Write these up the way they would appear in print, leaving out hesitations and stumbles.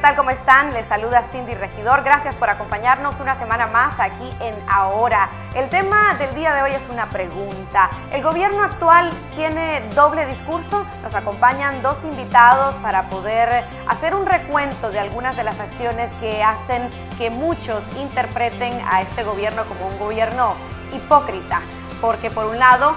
tal? ¿Cómo están? Les saluda Cindy Regidor. Gracias por acompañarnos una semana más aquí en Ahora. El tema del día de hoy es una pregunta. ¿El gobierno actual tiene doble discurso? Nos acompañan dos invitados para poder hacer un recuento de algunas de las acciones que hacen que muchos interpreten a este gobierno como un gobierno hipócrita. Porque por un lado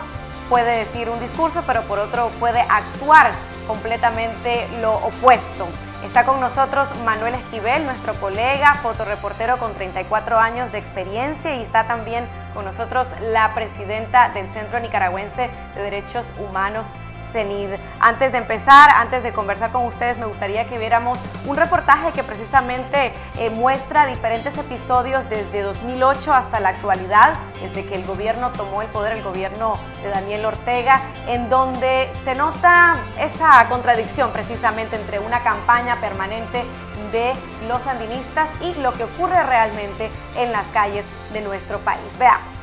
puede decir un discurso, pero por otro puede actuar completamente lo opuesto. Está con nosotros Manuel Esquivel, nuestro colega, fotoreportero con 34 años de experiencia, y está también con nosotros la presidenta del Centro Nicaragüense de Derechos Humanos, CENID. Antes de empezar, antes de conversar con ustedes, me gustaría que viéramos un reportaje que precisamente muestra diferentes episodios desde 2008 hasta la actualidad, desde que el gobierno tomó el poder, el gobierno de Daniel Ortega, en donde se nota esa contradicción precisamente entre una campaña permanente de los sandinistas y lo que ocurre realmente en las calles de nuestro país. Veamos.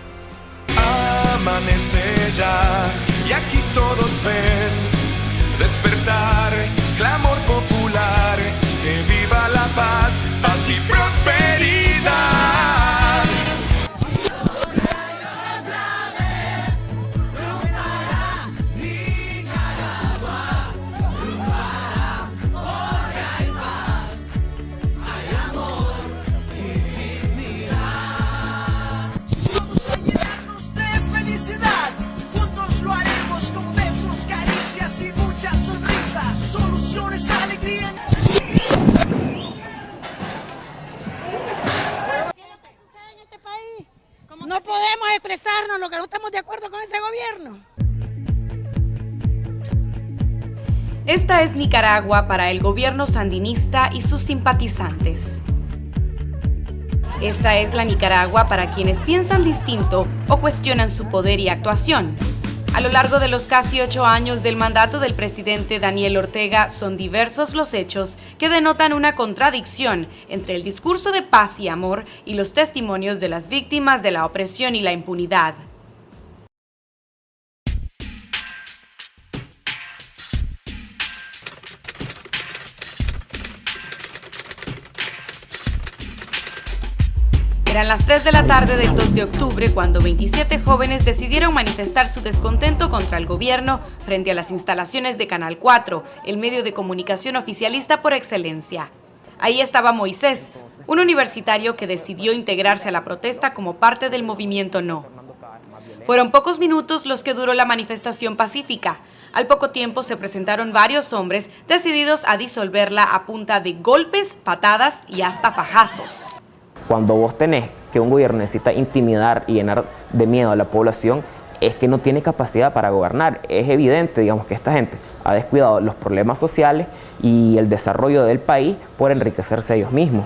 Amanece ya y aquí todos ven despertar, clamor popular, que viva la paz, paz y prosperidad. No podemos expresarnos lo que no estamos de acuerdo con ese gobierno. Esta es Nicaragua para el gobierno sandinista y sus simpatizantes. Esta es la Nicaragua para quienes piensan distinto o cuestionan su poder y actuación. A lo largo de los casi 8 años del mandato del presidente Daniel Ortega, son diversos los hechos que denotan una contradicción entre el discurso de paz y amor y los testimonios de las víctimas de la opresión y la impunidad. Eran las 3 de la tarde del 2 de octubre cuando 27 jóvenes decidieron manifestar su descontento contra el gobierno frente a las instalaciones de Canal 4, el medio de comunicación oficialista por excelencia. Ahí estaba Moisés, un universitario que decidió integrarse a la protesta como parte del movimiento No. Fueron pocos minutos los que duró la manifestación pacífica. Al poco tiempo se presentaron varios hombres decididos a disolverla a punta de golpes, patadas y hasta fajazos. Cuando vos tenés que un gobierno necesita intimidar y llenar de miedo a la población, es que no tiene capacidad para gobernar. Es evidente, digamos, que esta gente ha descuidado los problemas sociales y el desarrollo del país por enriquecerse a ellos mismos.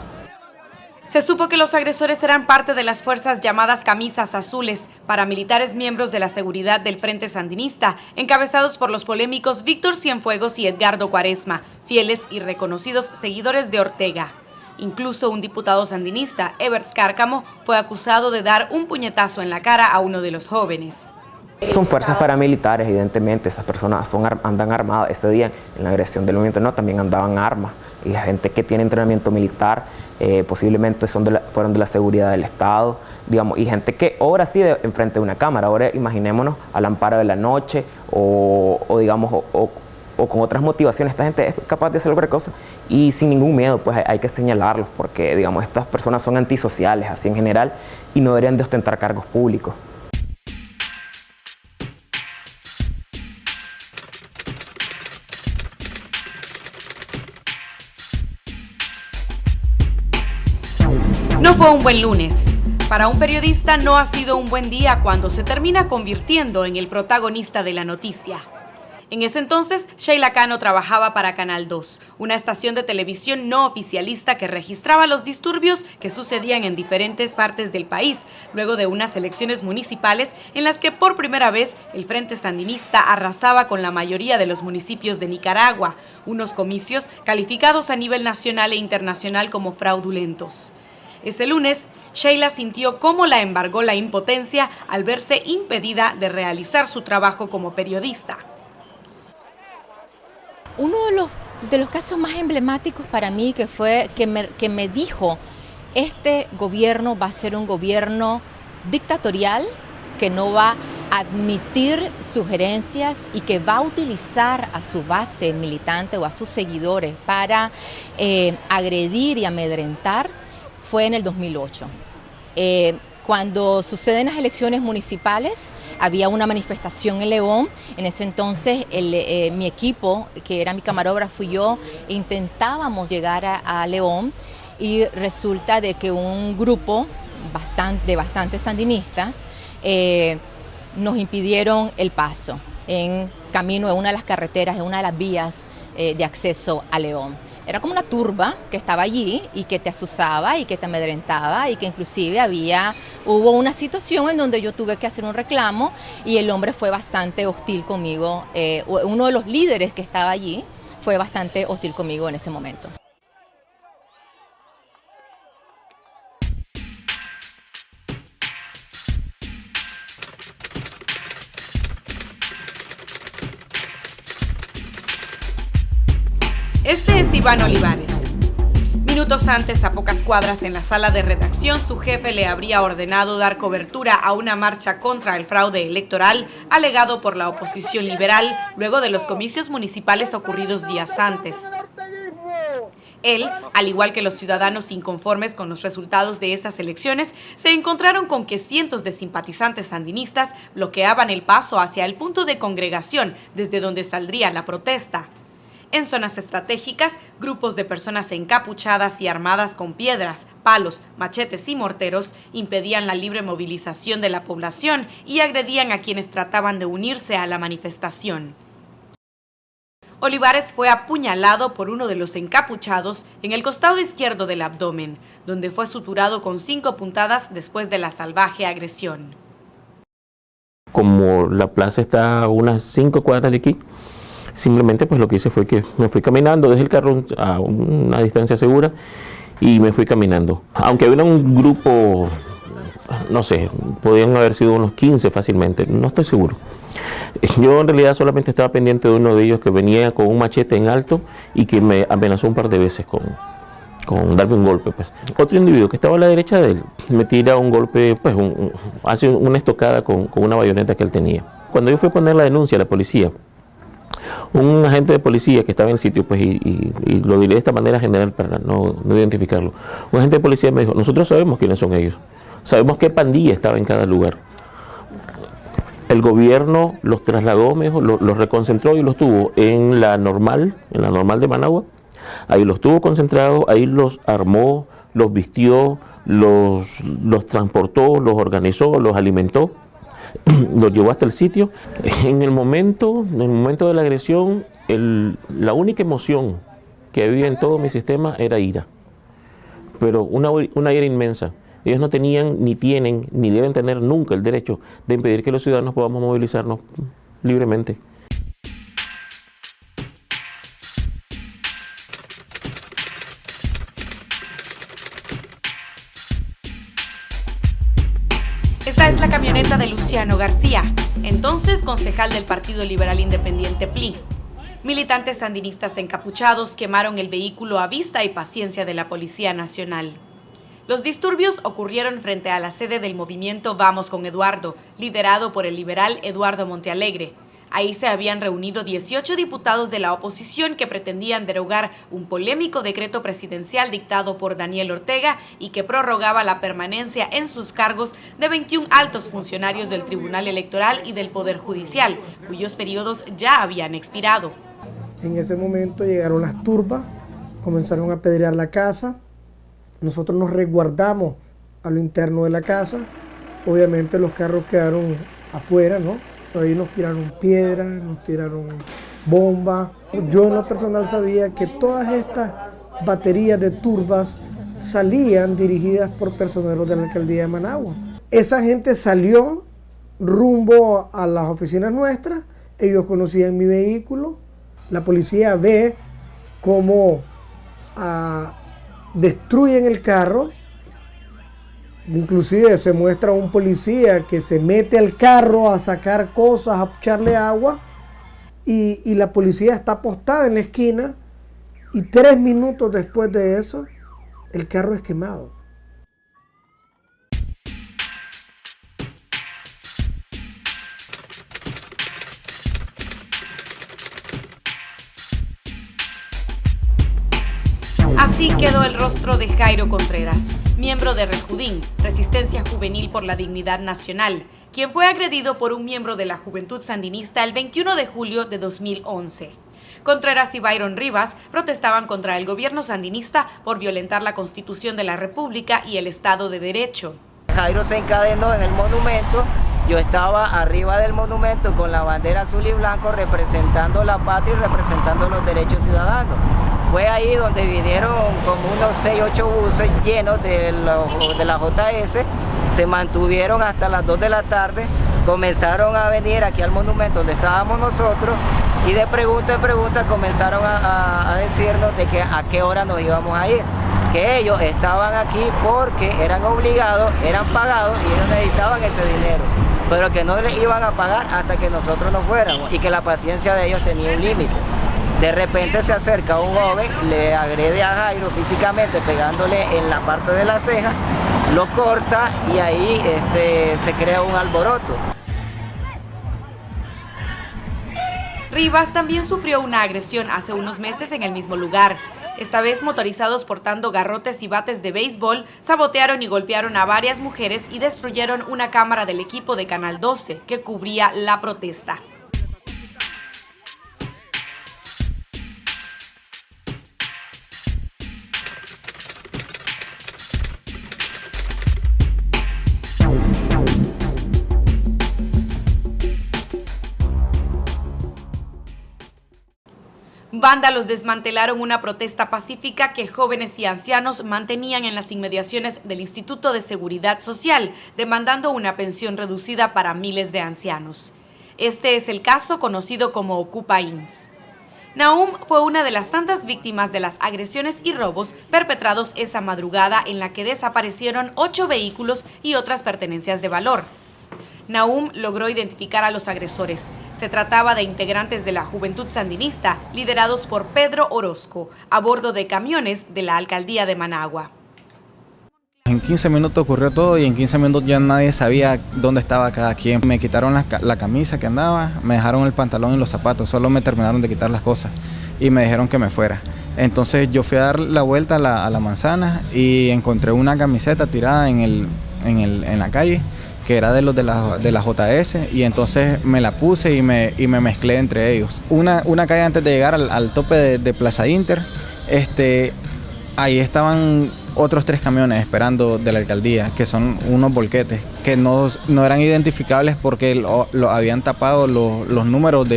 Se supo que los agresores eran parte de las fuerzas llamadas Camisas Azules, paramilitares miembros de la seguridad del Frente Sandinista, encabezados por los polémicos Víctor Cienfuegos y Edgardo Cuaresma, fieles y reconocidos seguidores de Ortega. Incluso un diputado sandinista, Evers Cárcamo, fue acusado de dar un puñetazo en la cara a uno de los jóvenes. Son fuerzas paramilitares, evidentemente. Esas personas andan armadas. Ese día, en la agresión del movimiento No, también andaban armas. Y gente que tiene entrenamiento militar, posiblemente fueron de la seguridad del Estado, digamos, y gente que obra así enfrente de una cámara. Ahora imaginémonos al amparo de la noche o con otras motivaciones. Esta gente es capaz de hacer cualquier cosa y sin ningún miedo, pues hay que señalarlos, porque, digamos, estas personas son antisociales así en general y no deberían de ostentar cargos públicos. No fue un buen lunes. Para un periodista no ha sido un buen día cuando se termina convirtiendo en el protagonista de la noticia. En ese entonces, Sheila Cano trabajaba para Canal 2, una estación de televisión no oficialista que registraba los disturbios que sucedían en diferentes partes del país, luego de unas elecciones municipales en las que por primera vez el Frente Sandinista arrasaba con la mayoría de los municipios de Nicaragua, unos comicios calificados a nivel nacional e internacional como fraudulentos. Ese lunes, Sheila sintió cómo la embargó la impotencia al verse impedida de realizar su trabajo como periodista. Uno de los De los casos más emblemáticos para mí que me dijo, este gobierno va a ser un gobierno dictatorial que no va a admitir sugerencias y que va a utilizar a su base militante o a sus seguidores para agredir y amedrentar, fue en el 2008. Cuando suceden las elecciones municipales, había una manifestación en León. En ese entonces mi equipo, que era mi camarógrafo y yo, intentábamos llegar a León, y resulta de que un grupo de bastantes sandinistas nos impidieron el paso en camino de una de las carreteras, de una de las vías de acceso a León. Era como una turba que estaba allí y que te asusaba y que te amedrentaba, y que inclusive hubo una situación en donde yo tuve que hacer un reclamo y el hombre fue bastante hostil conmigo. Uno de los líderes que estaba allí fue bastante hostil conmigo en ese momento. Este es Iván Olivares. Minutos antes, a pocas cuadras en la sala de redacción, su jefe le habría ordenado dar cobertura a una marcha contra el fraude electoral alegado por la oposición liberal luego de los comicios municipales ocurridos días antes. Él, al igual que los ciudadanos inconformes con los resultados de esas elecciones, se encontraron con que cientos de simpatizantes sandinistas bloqueaban el paso hacia el punto de congregación desde donde saldría la protesta. En zonas estratégicas, grupos de personas encapuchadas y armadas con piedras, palos, machetes y morteros impedían la libre movilización de la población y agredían a quienes trataban de unirse a la manifestación. Olivares fue apuñalado por uno de los encapuchados en el costado izquierdo del abdomen, donde fue suturado con 5 puntadas después de la salvaje agresión. Como la plaza está a unas 5 cuadras de aquí, simplemente pues lo que hice fue que me fui caminando, dejé el carro a una distancia segura y me fui caminando. Aunque había un grupo, no sé, podían haber sido unos 15 fácilmente, no estoy seguro. Yo en realidad solamente estaba pendiente de uno de ellos que venía con un machete en alto y que me amenazó un par de veces con darme un golpe. Pues. Otro individuo que estaba a la derecha de él me tira un golpe, pues hace una estocada con una bayoneta que él tenía. Cuando yo fui a poner la denuncia a la policía, un agente de policía que estaba en el sitio, pues, y lo diré de esta manera general para no identificarlo, un agente de policía me dijo, nosotros sabemos quiénes son ellos, sabemos qué pandilla estaba en cada lugar. El gobierno los trasladó, me dijo, los reconcentró y los tuvo en la normal de Managua. Ahí los tuvo concentrados, ahí los armó, los vistió, los transportó, los organizó, los alimentó, los llevó hasta el sitio. En el momento de la agresión, la única emoción que había en todo mi sistema era ira, pero una ira inmensa. Ellos no tenían, ni tienen, ni deben tener nunca el derecho de impedir que los ciudadanos podamos movilizarnos libremente. Esta es la camioneta de Luciano García, entonces concejal del Partido Liberal Independiente PLI. Militantes sandinistas encapuchados quemaron el vehículo a vista y paciencia de la Policía Nacional. Los disturbios ocurrieron frente a la sede del movimiento Vamos con Eduardo, liderado por el liberal Eduardo Montealegre. Ahí se habían reunido 18 diputados de la oposición que pretendían derogar un polémico decreto presidencial dictado por Daniel Ortega y que prorrogaba la permanencia en sus cargos de 21 altos funcionarios del Tribunal Electoral y del Poder Judicial, cuyos periodos ya habían expirado. En ese momento llegaron las turbas, comenzaron a apedrear la casa. Nosotros nos resguardamos a lo interno de la casa. Obviamente los carros quedaron afuera, ¿no? Ahí nos tiraron piedras, nos tiraron bombas. Yo en lo personal sabía que todas estas baterías de turbas salían dirigidas por personeros de la alcaldía de Managua. Esa gente salió rumbo a las oficinas nuestras, ellos conocían mi vehículo, la policía ve cómo destruyen el carro, inclusive se muestra un policía que se mete al carro a sacar cosas, a echarle agua, y la policía está apostada en la esquina y 3 minutos después de eso, el carro es quemado. Así quedó el rostro de Jairo Contreras, miembro de Rejudín, Resistencia Juvenil por la Dignidad Nacional, quien fue agredido por un miembro de la Juventud Sandinista el 21 de julio de 2011. Contreras y Byron Rivas protestaban contra el gobierno sandinista por violentar la Constitución de la República y el Estado de Derecho. Jairo se encadenó en el monumento, yo estaba arriba del monumento con la bandera azul y blanco representando la patria y representando los derechos ciudadanos. Fue ahí donde vinieron como unos 6 o 8 buses llenos de la JS, se mantuvieron hasta las 2 de la tarde, comenzaron a venir aquí al monumento donde estábamos nosotros y de pregunta en pregunta comenzaron a decirnos de que a qué hora nos íbamos a ir, que ellos estaban aquí porque eran obligados, eran pagados y ellos necesitaban ese dinero, pero que no les iban a pagar hasta que nosotros nos fuéramos y que la paciencia de ellos tenía un límite. De repente se acerca un joven, le agrede a Jairo físicamente pegándole en la parte de la ceja, lo corta y ahí se crea un alboroto. Rivas también sufrió una agresión hace unos meses en el mismo lugar. Esta vez motorizados portando garrotes y bates de béisbol, sabotearon y golpearon a varias mujeres y destruyeron una cámara del equipo de Canal 12 que cubría la protesta. Vándalos desmantelaron una protesta pacífica que jóvenes y ancianos mantenían en las inmediaciones del Instituto de Seguridad Social, demandando una pensión reducida para miles de ancianos. Este es el caso conocido como Ocupa INS. Nahum fue una de las tantas víctimas de las agresiones y robos perpetrados esa madrugada en la que desaparecieron 8 vehículos y otras pertenencias de valor. Nahum logró identificar a los agresores. Se trataba de integrantes de la Juventud Sandinista, liderados por Pedro Orozco, a bordo de camiones de la Alcaldía de Managua. En 15 minutos ocurrió todo y en 15 minutos ya nadie sabía dónde estaba cada quien. Me quitaron la camisa que andaba, me dejaron el pantalón y los zapatos, solo me terminaron de quitar las cosas y me dijeron que me fuera. Entonces yo fui a dar la vuelta a la manzana y encontré una camiseta tirada en la calle, que era de los de la JS, y entonces me la puse y me mezclé entre ellos. Una calle antes de llegar al tope de Plaza Inter, ahí estaban otros 3 camiones esperando de la alcaldía, que son unos volquetes, que no eran identificables porque lo habían tapado los números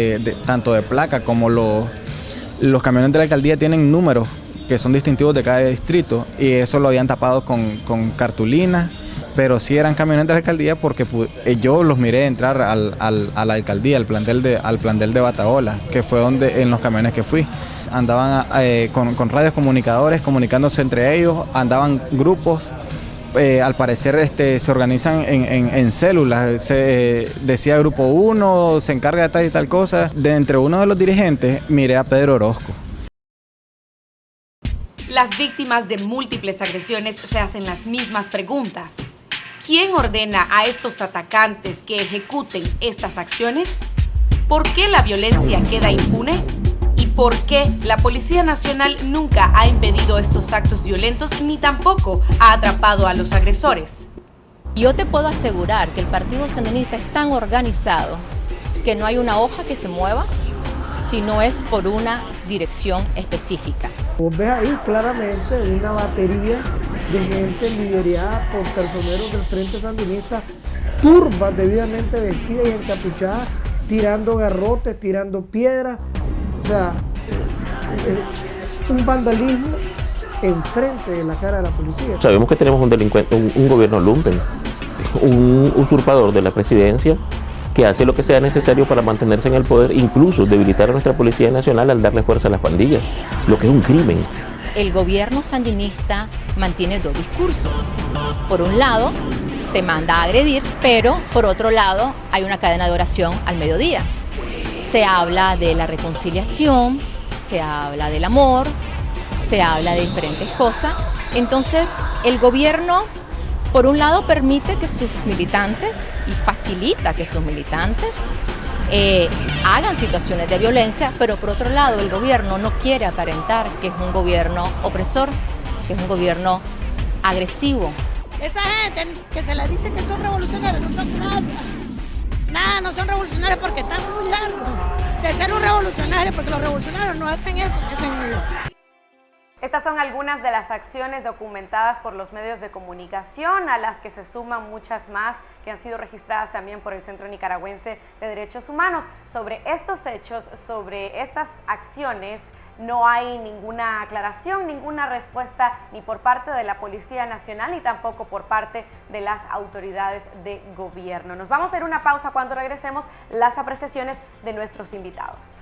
tanto de placa como los camiones de la alcaldía tienen números que son distintivos de cada distrito, y eso lo habían tapado con cartulina. Pero sí eran camiones de la alcaldía porque yo los miré entrar a la alcaldía, al plantel de Bataola, que fue en los camiones que fui. Andaban con radios comunicadores, comunicándose entre ellos, andaban grupos, al parecer se organizan en células, decía grupo 1, se encarga de tal y tal cosa. De entre uno de los dirigentes miré a Pedro Orozco. Las víctimas de múltiples agresiones se hacen las mismas preguntas. ¿Quién ordena a estos atacantes que ejecuten estas acciones? ¿Por qué la violencia queda impune? ¿Y por qué la Policía Nacional nunca ha impedido estos actos violentos ni tampoco ha atrapado a los agresores? Yo te puedo asegurar que el Partido Sandinista es tan organizado que no hay una hoja que se mueva si no es por una dirección específica. Vos ves ahí claramente una batería de gente liderada por personeros del Frente Sandinista, turbas debidamente vestidas y encapuchadas, tirando garrotes, tirando piedras, o sea, un vandalismo enfrente de la cara de la policía. Sabemos que tenemos un delincuente, un gobierno lumpen, un usurpador de la presidencia que hace lo que sea necesario para mantenerse en el poder, incluso debilitar a nuestra Policía Nacional al darle fuerza a las pandillas, lo que es un crimen. El gobierno sandinista mantiene 2 discursos. Por un lado, te manda a agredir, pero por otro lado hay una cadena de oración al mediodía. Se habla de la reconciliación, se habla del amor, se habla de diferentes cosas. Entonces, el gobierno, por un lado, permite que sus militantes y facilita que sus militantes hagan situaciones de violencia, pero por otro lado, el gobierno no quiere aparentar que es un gobierno opresor, que es un gobierno agresivo. Esa gente que se les dice que son revolucionarios no son nada. Nada, no son revolucionarios porque están muy largos de ser un revolucionario, porque los revolucionarios no hacen eso que hacen ellos. Estas son algunas de las acciones documentadas por los medios de comunicación, a las que se suman muchas más que han sido registradas también por el Centro Nicaragüense de Derechos Humanos. Sobre estos hechos, sobre estas acciones, no hay ninguna aclaración, ninguna respuesta ni por parte de la Policía Nacional ni tampoco por parte de las autoridades de gobierno. Nos vamos a ir a una pausa. Cuando regresemos, las apreciaciones de nuestros invitados.